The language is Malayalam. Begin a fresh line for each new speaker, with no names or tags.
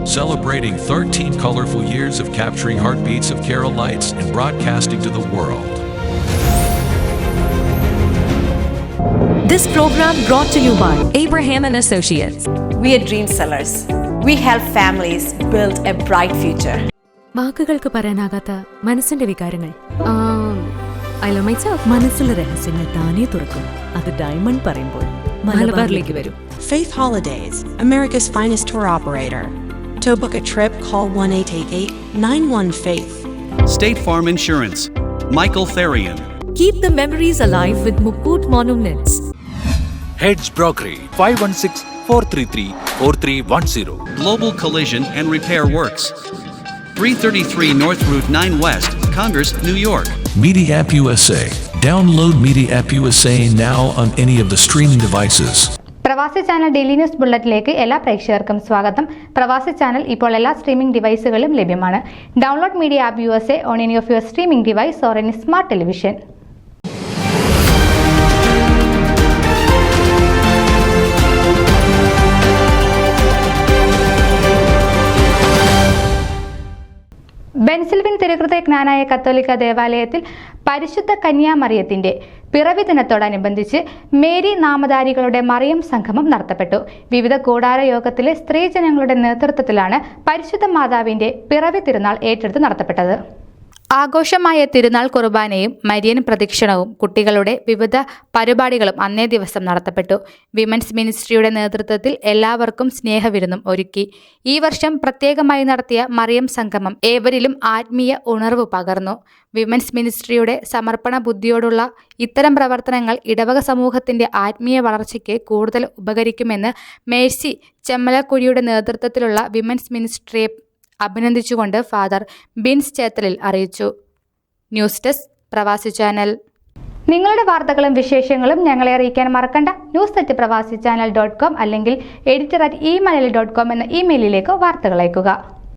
celebrating 13 colorful years of capturing heartbeats of Keralites and broadcasting to the world.
This program brought to you by Abraham and Associates.
We are dream sellers. We help families build a bright future.
വാക്കുകൾക്ക് പറയാനാകാത്ത മനസ്സിന്റെ വികാരങ്ങൾ. I love myself. മനസ്സിലെ രഹസ്യങ്ങൾ താനേ തുറക്കും. അത് ഡയമണ്ട് പറയുമ്പോൾ മലബാറിലേക്ക് വരും.
Faith Holidays, America's finest tour operator. To book a trip, call 1-888-91-FAITH.
State Farm Insurance, Michael Therian.
Keep the memories alive with Mukut Monuments.
Heads Brokery 516-433-4310.
Global Collision and Repair Works, 333 North Route 9 West, Congress, New York.
Media App USA. Download Media App USA now on any of the streaming devices.
പ്രവാസി ചാനൽ ഡെയിലി ന്യൂസ് ബുള്ളറ്റിലേക്ക് എല്ലാ പ്രേക്ഷകർക്കും സ്വാഗതം. പ്രവാസി ചാനൽ ഇപ്പോൾ എല്ലാ സ്ട്രീമിംഗ് ഡിവൈസുകളിലും ലഭ്യമാണ്. Download media app USA on any of your streaming device or any smart television. ബെൻസിൽവിൻ തിരുഹൃദയജ്ഞാനായ കത്തോലിക്ക ദേവാലയത്തിൽ പരിശുദ്ധ കന്യാമറിയത്തിന്റെ പിറവി ദിനത്തോടനുബന്ധിച്ച് മേരി നാമധാരികളുടെ മറിയം സംഗമം നടത്തപ്പെട്ടു. വിവിധ കൂടാര യോഗത്തിലെ സ്ത്രീജനങ്ങളുടെ നേതൃത്വത്തിലാണ് പരിശുദ്ധ മാതാവിന്റെ പിറവി തിരുനാൾ ഏറ്റെടുത്ത് നടത്തപ്പെട്ടത്. ആഘോഷമായ തിരുനാൾ കുർബാനയും മരിയൻ പ്രദക്ഷിണവും കുട്ടികളുടെ വിവിധ പരിപാടികളും അന്നേ ദിവസം നടത്തപ്പെട്ടു. വിമൻസ് മിനിസ്ട്രിയുടെ നേതൃത്വത്തിൽ എല്ലാവർക്കും സ്നേഹവിരുന്നും ഒരുക്കി. ഈ വർഷം പ്രത്യേകമായി നടത്തിയ മറിയം സംഗമം ഏവരിലും ആത്മീയ ഉണർവ് പകർന്നു. വിമൻസ് മിനിസ്ട്രിയുടെ സമർപ്പണ ബുദ്ധിയോടുള്ള ഇത്തരം പ്രവർത്തനങ്ങൾ ഇടവക സമൂഹത്തിന്റെ ആത്മീയ വളർച്ചയ്ക്ക് കൂടുതൽ ഉപകരിക്കുമെന്ന് മേഴ്സി ചെമ്മലക്കുഴിയുടെ നേതൃത്വത്തിലുള്ള വിമൻസ് മിനിസ്ട്രിയെ അഭിനന്ദിച്ചുകൊണ്ട് ഫാദർ ബിൻസ് ചേത്തലിൽ അറിയിച്ചു. ന്യൂസ് ഡെസ്ക് പ്രവാസി ചാനൽ. നിങ്ങളുടെ വാർത്തകളും വിശേഷങ്ങളും ഞങ്ങളെ അറിയിക്കാൻ മറക്കണ്ട. news@pravasichannel.com അല്ലെങ്കിൽ editor@email.com എന്ന ഇമെയിലിലേക്ക് വാർത്തകൾ അയക്കുക.